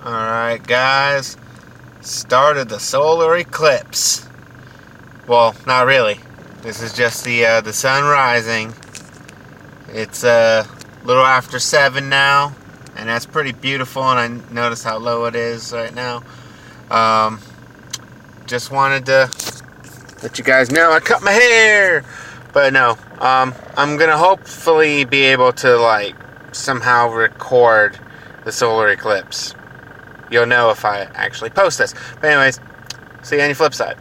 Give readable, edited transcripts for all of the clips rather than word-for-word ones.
Alright guys, started the solar eclipse. Well, not really. This is just the sun rising. It's a little after 7 now, and that's pretty beautiful, and I notice how low it is right now. Just wanted to let you guys know I cut my hair. But no, I'm gonna hopefully be able to somehow record the solar eclipse. You'll know if I actually post this. But anyways, see you on your flip side.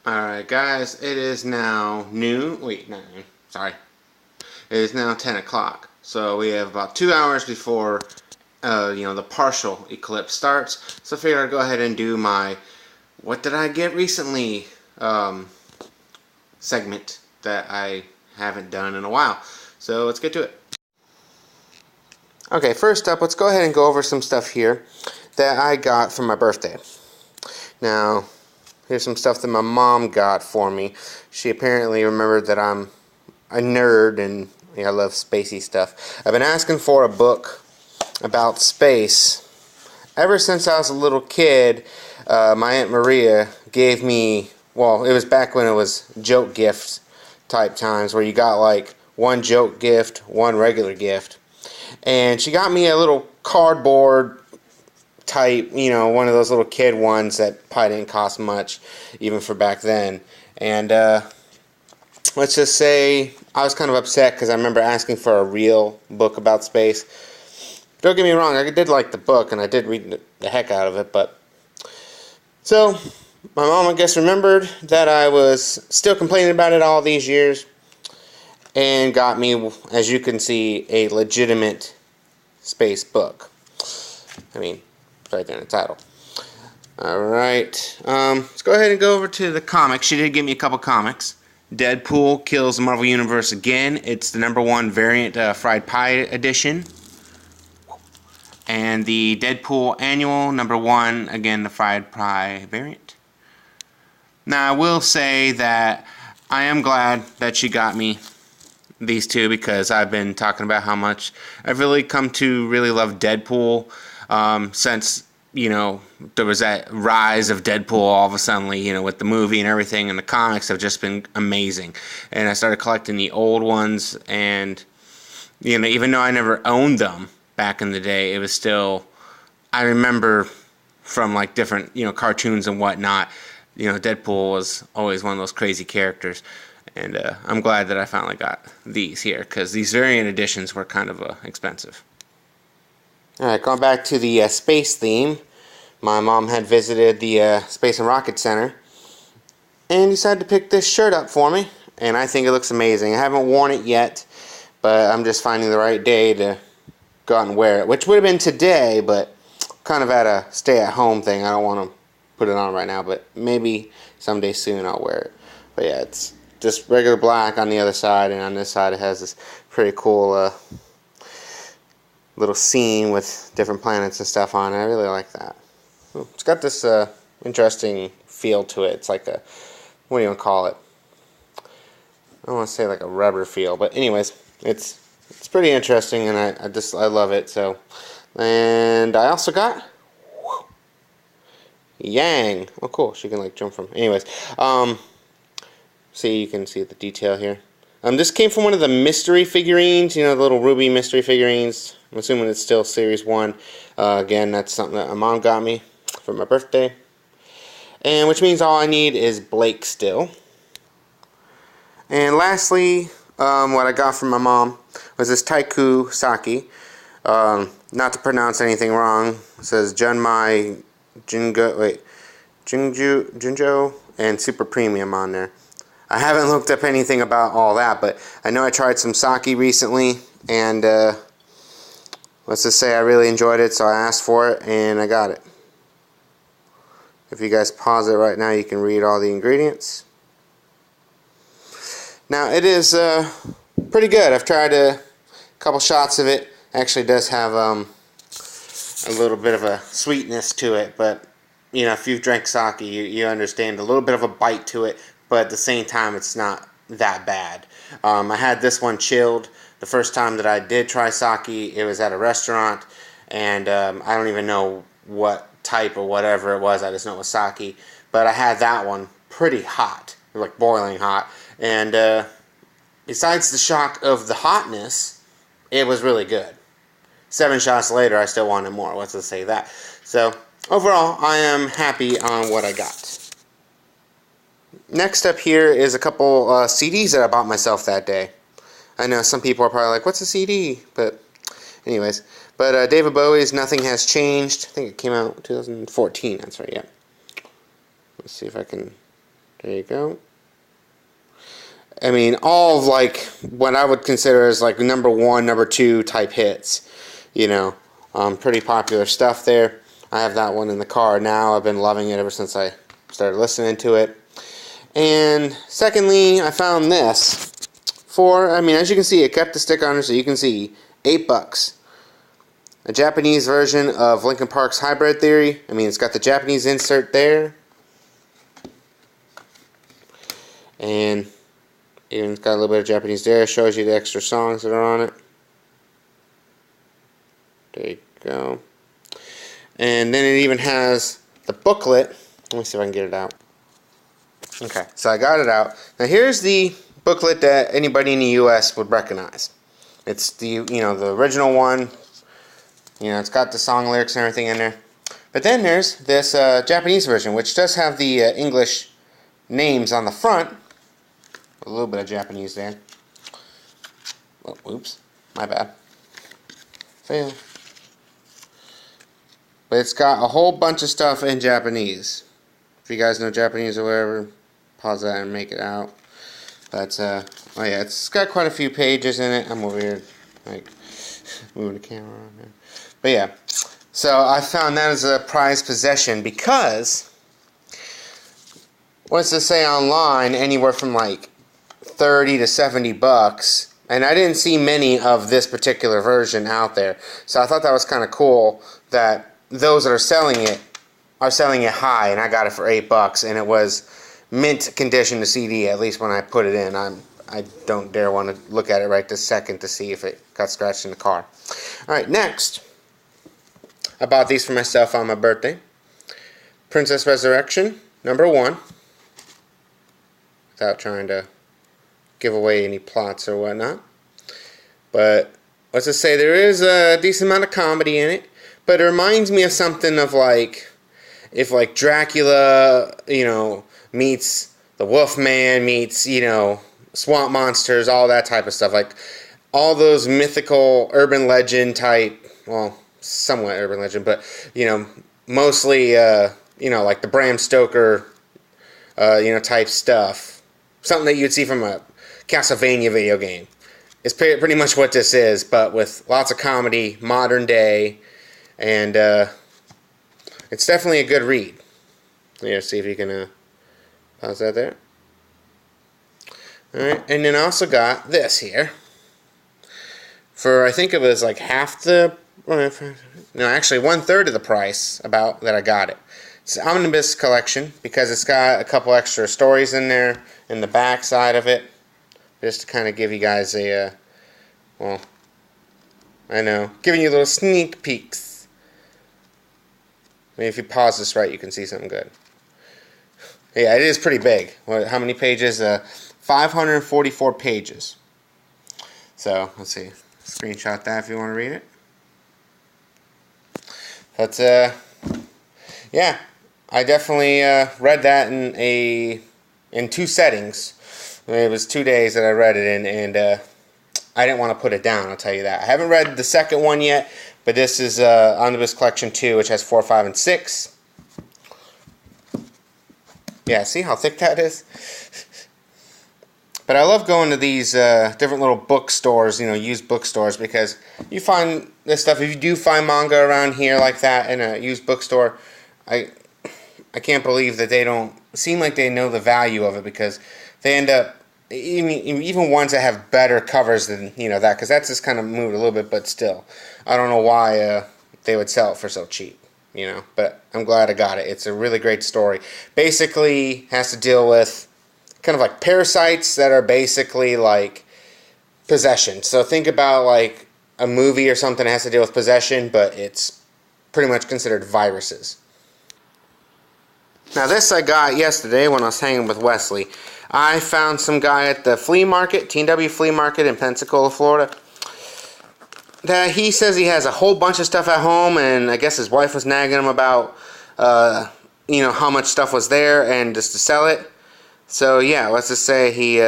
Alright guys, it is now noon. Wait, not noon. Sorry. It is now 10 o'clock. So we have about 2 hours before the partial eclipse starts. So I figured I'd go ahead and do my what did I get recently segment that I haven't done in a while. So let's get to it. Okay, first up, let's go ahead and go over some stuff here that I got for my birthday. Now, here's some stuff that my mom got for me. She apparently remembered that I'm a nerd and I love spacey stuff. I've been asking for a book about space ever since I was a little kid. My Aunt Maria gave me, well, it was back when it was joke gift type times where you got like one joke gift, one regular gift. And she got me a little cardboard type, one of those little kid ones that probably didn't cost much, even for back then. And let's just say I was kind of upset because I remember asking for a real book about space. Don't get me wrong, I did like the book and I did read the heck out of it, but so my mom, I guess, remembered that I was still complaining about it all these years and got me, as you can see, a legitimate space book. I mean, it's right there in the title. Alright, let's go ahead and go over to the comics. She did give me a couple comics. Deadpool kills the Marvel Universe again. It's the #1 variant fried pie edition. And the Deadpool Annual #1, again, the fried pie variant. Now, I will say that I am glad that she got me these two because I've been talking about how much I've really come to really love Deadpool since, there was that rise of Deadpool all of a sudden, with the movie and everything, and the comics have just been amazing. And I started collecting the old ones, and, even though I never owned them back in the day, it was still, I remember from different, cartoons and whatnot, Deadpool was always one of those crazy characters. And I'm glad that I finally got these here because these variant editions were kind of expensive. Alright, going back to the space theme, my mom had visited the Space and Rocket Center and decided to pick this shirt up for me, and I think it looks amazing. I haven't worn it yet, but I'm just finding the right day to go out and wear it, which would have been today, but kind of at a stay-at-home thing. I don't want to put it on right now, but maybe someday soon I'll wear it. But yeah, it's just regular black on the other side, and on this side it has this pretty cool little scene with different planets and stuff on it. I really like that. It's got this interesting feel to it. It's like a, what do you want to call it? I don't want to say like a rubber feel, but anyways, it's pretty interesting, and I love it. So, and I also got Yang. Oh, cool. She can jump from. Anyways, see, you can see the detail here. This came from one of the mystery figurines, the little ruby mystery figurines. I'm assuming it's still Series 1. Again, that's something that my mom got me for my birthday. And which means all I need is Blake still. And lastly, what I got from my mom was this Taiku Saki. Not to pronounce anything wrong. It says Junmai Junjo and Super Premium on there. I haven't looked up anything about all that, but I know I tried some sake recently, and let's just say I really enjoyed it, so I asked for it, and I got it. If you guys pause it right now, you can read all the ingredients. Now, it is pretty good. I've tried a couple shots of it. Actually does have a little bit of a sweetness to it, but if you've drank sake, you understand a little bit of a bite to it, but at the same time it's not that bad. I had this one chilled The first time that I did try sake, it was at a restaurant, and I don't even know what type or whatever it was. I just know it was sake. But I had that one pretty hot, like boiling hot. And besides the shock of the hotness, it was really good. 7 shots later, I still wanted more. What's to say that? So overall, I am happy on what I got. Next up here is a couple CDs that I bought myself that day. I know some people are probably like, what's a CD? But anyways, David Bowie's Nothing Has Changed. I think it came out in 2014. That's right, yeah. Let's see if I can, there you go. I mean, all of like what I would consider as like number 1, number 2 type hits. You know, pretty popular stuff there. I have that one in the car now. I've been loving it ever since I started listening to it. And secondly, I found this for, I mean, as you can see, it kept the sticker on it, so you can see, $8. A Japanese version of Linkin Park's Hybrid Theory. I mean, it's got the Japanese insert there. And even it's got a little bit of Japanese there. It shows you the extra songs that are on it. There you go. And then it even has the booklet. Let me see if I can get it out. Okay, so I got it out. Now here's the booklet that anybody in the U.S. would recognize. It's the the original one. It's got the song lyrics and everything in there. But then there's this Japanese version, which does have the English names on the front. A little bit of Japanese there. Oh, oops, my bad. Fail. But it's got a whole bunch of stuff in Japanese. If you guys know Japanese or whatever, pause that and make it out. But, oh yeah, it's got quite a few pages in it. I'm over here, like, moving the camera around there. But yeah, so I found that as a prized possession because, what's it say online, anywhere from like 30 to 70 bucks. And I didn't see many of this particular version out there. So I thought that was kind of cool that those that are selling it high, and I got it for $8, and it was mint condition, the CD, at least when I put it in. I don't dare want to look at it right this second to see if it got scratched in the car. Alright, next, I bought these for myself on my birthday. Princess Resurrection, number 1, without trying to give away any plots or whatnot. But let's just say there is a decent amount of comedy in it, but it reminds me of something of like, if like Dracula, meets the Wolfman, meets, swamp monsters, all that type of stuff. Like all those mythical urban legend type, well, somewhat urban legend, but, mostly, like the Bram Stoker, type stuff. Something that you'd see from a Castlevania video game. It's pretty much what this is, but with lots of comedy, modern day, and it's definitely a good read. Yeah, see if you can pause that there. Alright, and then I also got this here. For, I think it was like half the, no, actually 1/3 of the price about that I got it. It's an omnibus collection because it's got a couple extra stories in there in the back side of it. Just to kind of give you guys a, well, I know, giving you little sneak peeks. I mean, if you pause this right, you can see something good. Yeah, it is pretty big. How many pages? 544 pages. So, let's see. Screenshot that if you want to read it. But, yeah, I definitely read that in 2 settings. It was 2 days that I read it in, and I didn't want to put it down, I'll tell you that. I haven't read the second one yet, but this is Omnibus Collection 2, which has 4, 5, and 6. Yeah, see how thick that is? But I love going to these different little bookstores, used bookstores, because you find this stuff. If you do find manga around here like that in a used bookstore, I can't believe that they don't seem like they know the value of it, because they end up, even ones that have better covers than, that, because that's just kind of moved a little bit, but still. I don't know why they would sell it for so cheap, but I'm glad I got it. It's a really great story. Basically has to deal with kind of like parasites that are basically like possession. So think about like a movie or something that has to deal with possession, but it's pretty much considered viruses. Now this I got yesterday when I was hanging with Wesley. I found some guy at the flea market, T&W Flea Market in Pensacola, Florida, that he says he has a whole bunch of stuff at home, and I guess his wife was nagging him about, you know, how much stuff was there and just to sell it. So yeah, let's just say he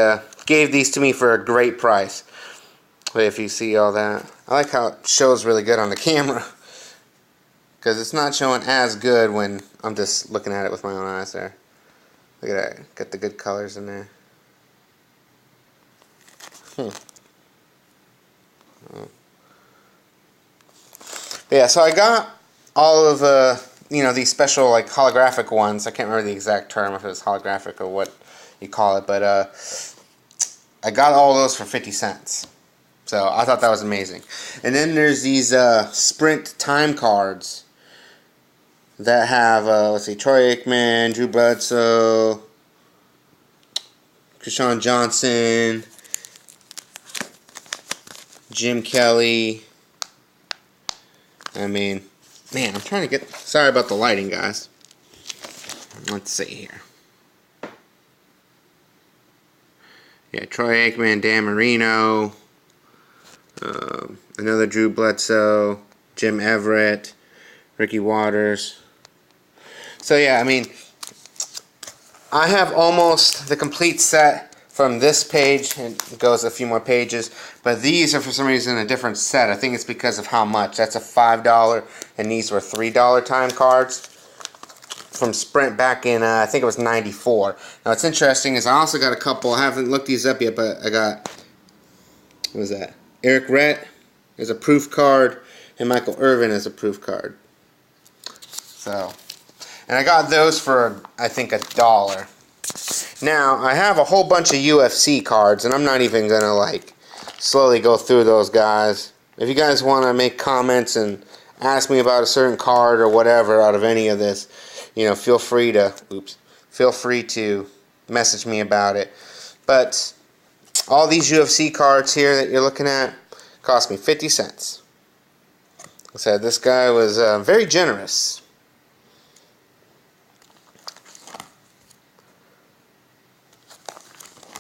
gave these to me for a great price. But if you see all that, I like how it shows really good on the camera, because it's not showing as good when I'm just looking at it with my own eyes there. Look at that, got the good colors in there. Yeah, so I got all of you know, these special like holographic ones. I can't remember the exact term, if it was holographic or what you call it, but I got all those for 50 cents. So I thought that was amazing. And then there's these Sprint time cards that have, let's see, Troy Aikman, Drew Bledsoe, Kershawn Johnson, Jim Kelly. I mean, man, I'm trying to get... Sorry about the lighting, guys. Let's see here. Yeah, Troy Aikman, Dan Marino, another Drew Bledsoe, Jim Everett, Ricky Waters. So yeah, I mean, I have almost the complete set from this page, and it goes a few more pages, but these are for some reason a different set. I think it's because of how much. That's a $5, and these were $3 time cards from Sprint back in, I think it was 94. Now what's interesting is I also got a couple, I haven't looked these up yet, but I got, what was that? Eric Rhett is a proof card, and Michael Irvin is a proof card. So, and I got those for, I think, $1. Now, I have a whole bunch of UFC cards, and I'm not even going to, like, slowly go through those, guys. If you guys want to make comments and ask me about a certain card or whatever out of any of this, you know, feel free to message me about it. But all these UFC cards here that you're looking at cost me 50 cents. Like I said, this guy was very generous.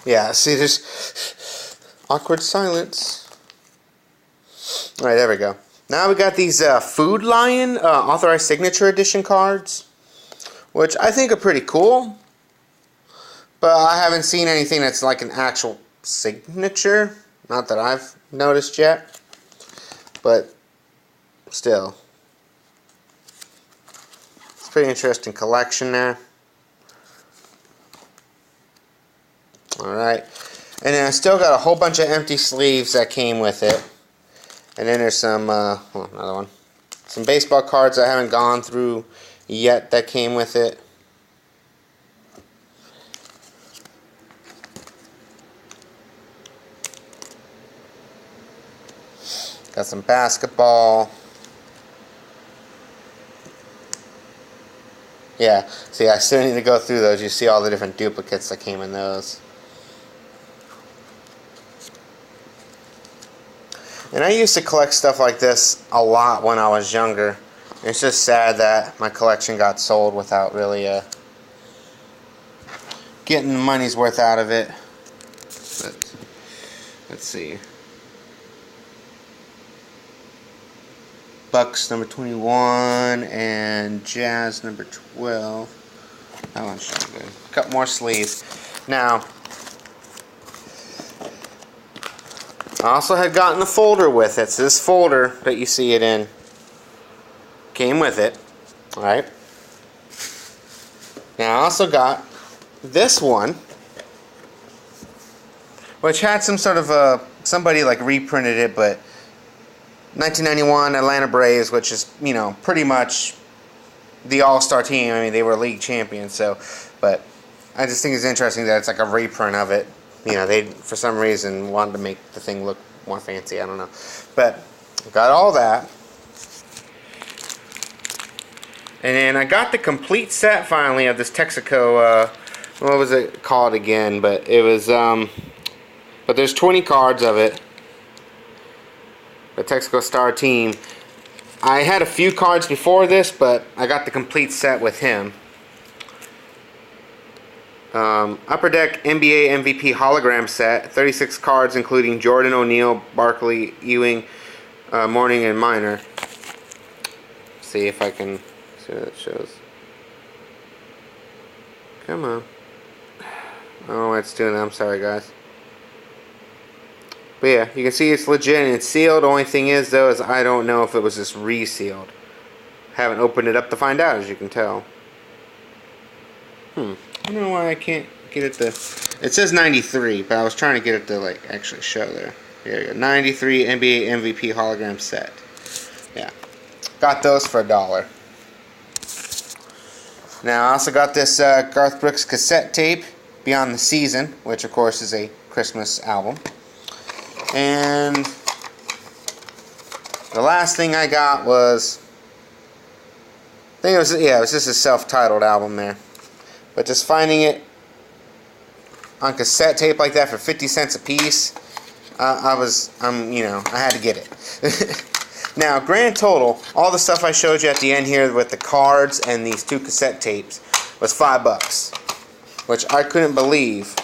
Yeah, see, there's awkward silence. Alright, there we go. Now we got these Food Lion Authorized Signature Edition cards, which I think are pretty cool. But I haven't seen anything that's like an actual signature. Not that I've noticed yet. But still. It's a pretty interesting collection there. Alright, and then I still got a whole bunch of empty sleeves that came with it. And then there's some, another one. Some baseball cards I haven't gone through yet that came with it. Got some basketball. Yeah, see, I still need to go through those. You see all the different duplicates that came in those. And I used to collect stuff like this a lot when I was younger. It's just sad that my collection got sold without really getting the money's worth out of it. But let's see. Bucks number 21 and Jazz number 12. That one's so good. A couple more sleeves. Now, I also had gotten the folder with it. So this folder that you see it in came with it. Alright. Now I also got this one, which had some sort of somebody like reprinted it, but 1991 Atlanta Braves, which is, you know, pretty much the all-star team. I mean, they were league champions, so, but I just think it's interesting that it's like a reprint of it. You know, they, for some reason, wanted to make the thing look more fancy. I don't know. But got all that. And then I got the complete set, finally, of this Texaco, what was it called again? But it was, but there's 20 cards of it. the Texaco Star team. I had a few cards before this, but I got the complete set with him. Upper Deck NBA MVP hologram set, 36 cards including Jordan, O'Neal, Barkley, Ewing, Mourning, and Minor. See if I can see what it shows. Come on. I don't know what it's doing. I'm sorry, guys. But yeah, you can see it's legit and it's sealed. The only thing is, though, is I don't know if it was just resealed. Haven't opened it up to find out, as you can tell. I don't know why I can't get it to... It says 93, but I was trying to get it to, like, actually show there. Here you go. 93 NBA MVP hologram set. Yeah. Got those for $1. Now, I also got this Garth Brooks cassette tape, Beyond the Season, which, of course, is a Christmas album. And the last thing I got was... I think it was just a self-titled album there. But just finding it on cassette tape like that for 50 cents a piece, I had to get it. Now, grand total, all the stuff I showed you at the end here with the cards and these 2 cassette tapes was $5, which I couldn't believe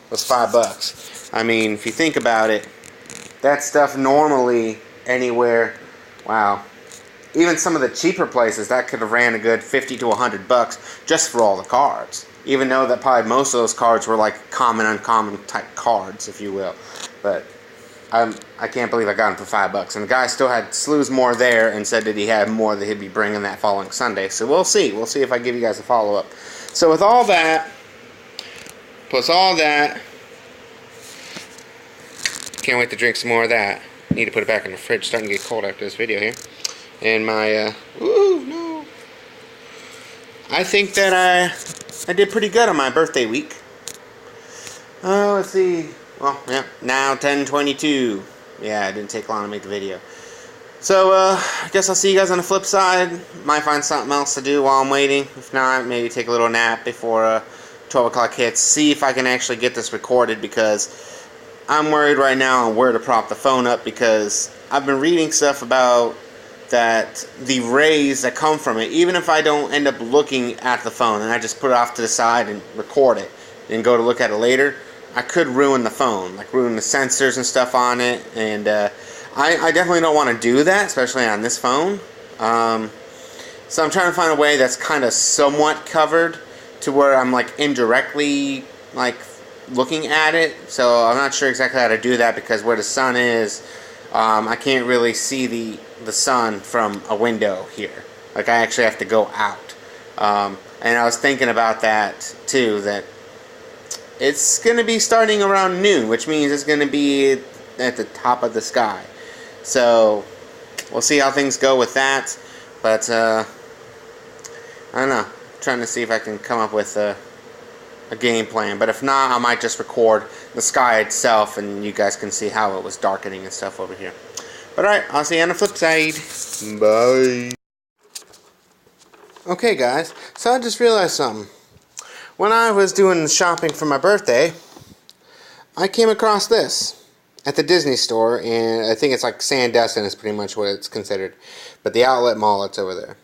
was $5. I mean, if you think about it, that stuff normally anywhere, wow. Even some of the cheaper places, that could have ran a good $50 to $100 just for all the cards. Even though that probably most of those cards were like common, uncommon type cards, if you will. But I can't believe I got them for $5. And the guy still had slews more there and said that he had more that he'd be bringing that following Sunday. So we'll see. We'll see if I give you guys a follow-up. So with all that, plus all that, can't wait to drink some more of that. Need to put it back in the fridge. Starting to get cold after this video here. And my, ooh, no. I think that I did pretty good on my birthday week. Let's see. Well, yeah, now 10:22. Yeah, it didn't take long to make the video. So, I guess I'll see you guys on the flip side. Might find something else to do while I'm waiting. If not, maybe take a little nap before 12 o'clock hits. See if I can actually get this recorded, because I'm worried right now on where to prop the phone up, because I've been reading stuff about that the rays that come from it, even if I don't end up looking at the phone and I just put it off to the side and record it and go to look at it later, I could ruin the phone, like ruin the sensors and stuff on it. And I definitely don't want to do that, especially on this phone. So I'm trying to find a way that's kind of somewhat covered to where I'm like indirectly like looking at it. So I'm not sure exactly how to do that, because where the sun is, I can't really see the sun from a window here. Like, I actually have to go out. And I was thinking about that too, that it's going to be starting around noon, which means it's going to be at the top of the sky. So we'll see how things go with that. But I don't know, trying to see if I can come up with a game plan. But if not, I might just record the sky itself and you guys can see how it was darkening and stuff over here. But alright, I'll see you on the flip side. Bye. Okay guys, so I just realized something. When I was doing shopping for my birthday, I came across this at the Disney store, and I think it's like Sandestin is pretty much what it's considered. But the outlet mall, it's over there.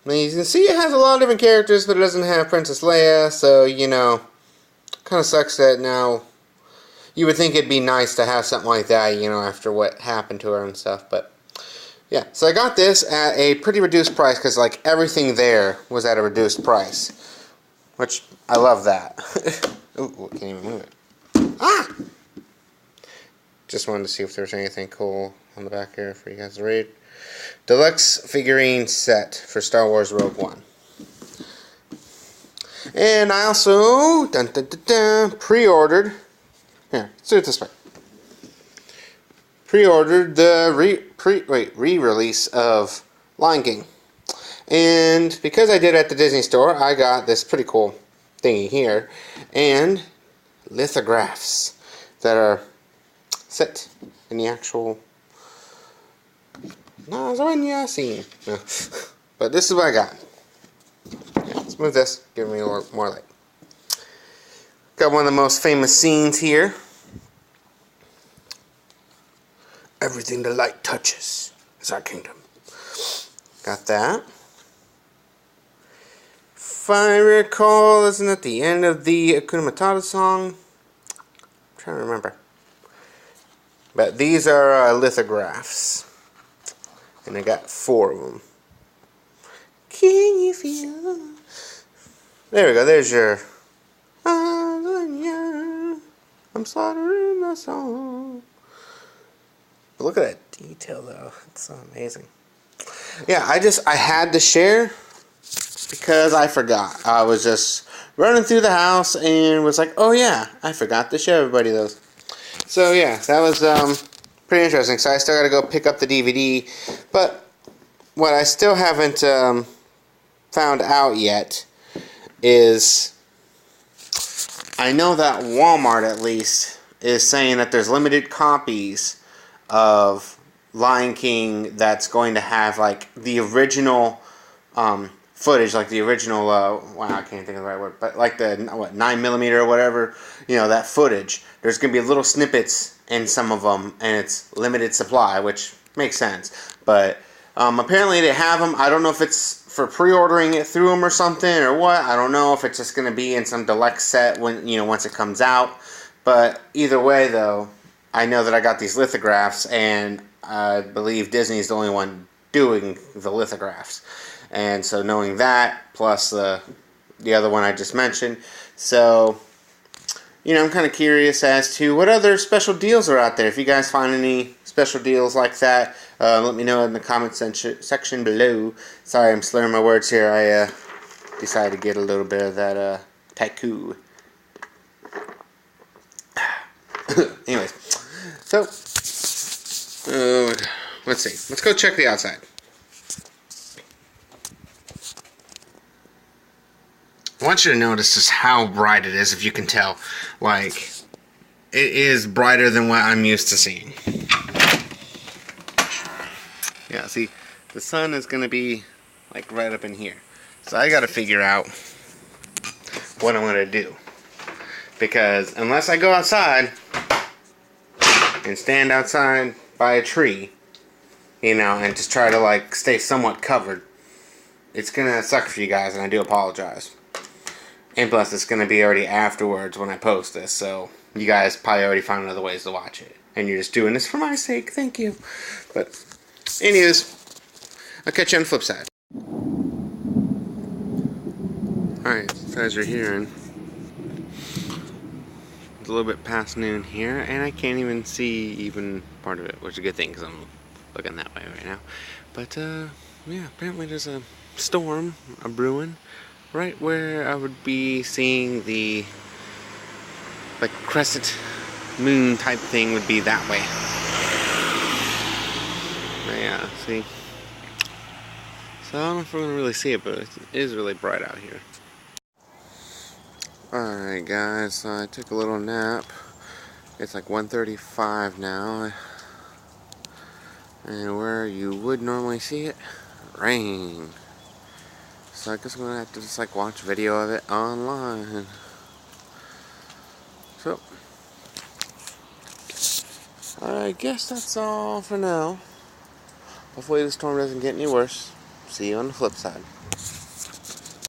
Now you can see it has a lot of different characters, but it doesn't have Princess Leia, so, you know, kind of sucks that now. You would think it'd be nice to have something like that, you know, after what happened to her and stuff, but yeah. So I got this at a pretty reduced price, because like everything there was at a reduced price, which I love that. Ooh, I can't even move it. Ah! Just wanted to see if there's anything cool on the back here for you guys to read. Deluxe figurine set for Star Wars Rogue One. And I also pre-ordered. Here, let's do it this way. Pre-ordered the re-release of Lion King. And because I did it at the Disney store, I got this pretty cool thingy here. And lithographs that are set in the actual Lasagna scene. No. But this is what I got. Yeah, let's move this. Give me more light. Got one of the most famous scenes here. Everything the light touches is our kingdom. Got that. If I recall, isn't it the end of the Hakuna Matata song? I'm trying to remember. But these are lithographs. And I got 4 of them. Can you feel? There we go. There's your. I'm slaughtering the song. But look at that detail, though. It's so amazing. Yeah, I had to share because I forgot. I was just running through the house and was like, oh yeah, I forgot to show everybody those. So yeah, that was pretty interesting. So I still got to go pick up the DVD. But what I still haven't found out yet is I know that Walmart at least is saying that there's limited copies of Lion King that's going to have like the original footage, like the original I can't think of the right word, but like the 9mm or whatever, you know, that footage. There's going to be little snippets in some of them, and it's limited supply, which makes sense. But apparently they have them. I don't know if it's for pre-ordering it through them or something or what. I don't know if it's just going to be in some deluxe set when, you know, once it comes out. But either way, though, I know that I got these lithographs, and I believe Disney is the only one doing the lithographs. And so knowing that, plus the other one I just mentioned, so, you know, I'm kind of curious as to what other special deals are out there. If you guys find any special deals like that, let me know in the comment section below. Sorry, I'm slurring my words here. I decided to get a little bit of that taiku. Anyways, so let's see. Let's go check the outside. I want you to notice just how bright it is, if you can tell. Like, it is brighter than what I'm used to seeing. Yeah, see, the sun is going to be, like, right up in here. So I got to figure out what I'm going to do. Because unless I go outside and stand outside by a tree, you know, and just try to, like, stay somewhat covered, it's going to suck for you guys, and I do apologize. And plus, it's going to be already afterwards when I post this, so you guys probably already found other ways to watch it. And you're just doing this for my sake, thank you. But, anyways, I'll catch you on the flip side. Alright, so as you're hearing, it's a little bit past noon here, and I can't even see even part of it, which is a good thing, because I'm looking that way right now. But, yeah, apparently there's a storm, a brewing, right where I would be seeing the, like, crescent moon type thing would be that way. But yeah, see. So I don't know if we're going to really see it, but it is really bright out here. Alright guys, so I took a little nap. It's like 1:35 now. And where you would normally see it, rain. So I guess I'm gonna have to just like watch video of it online. So I guess that's all for now. Hopefully the storm doesn't get any worse. See you on the flip side.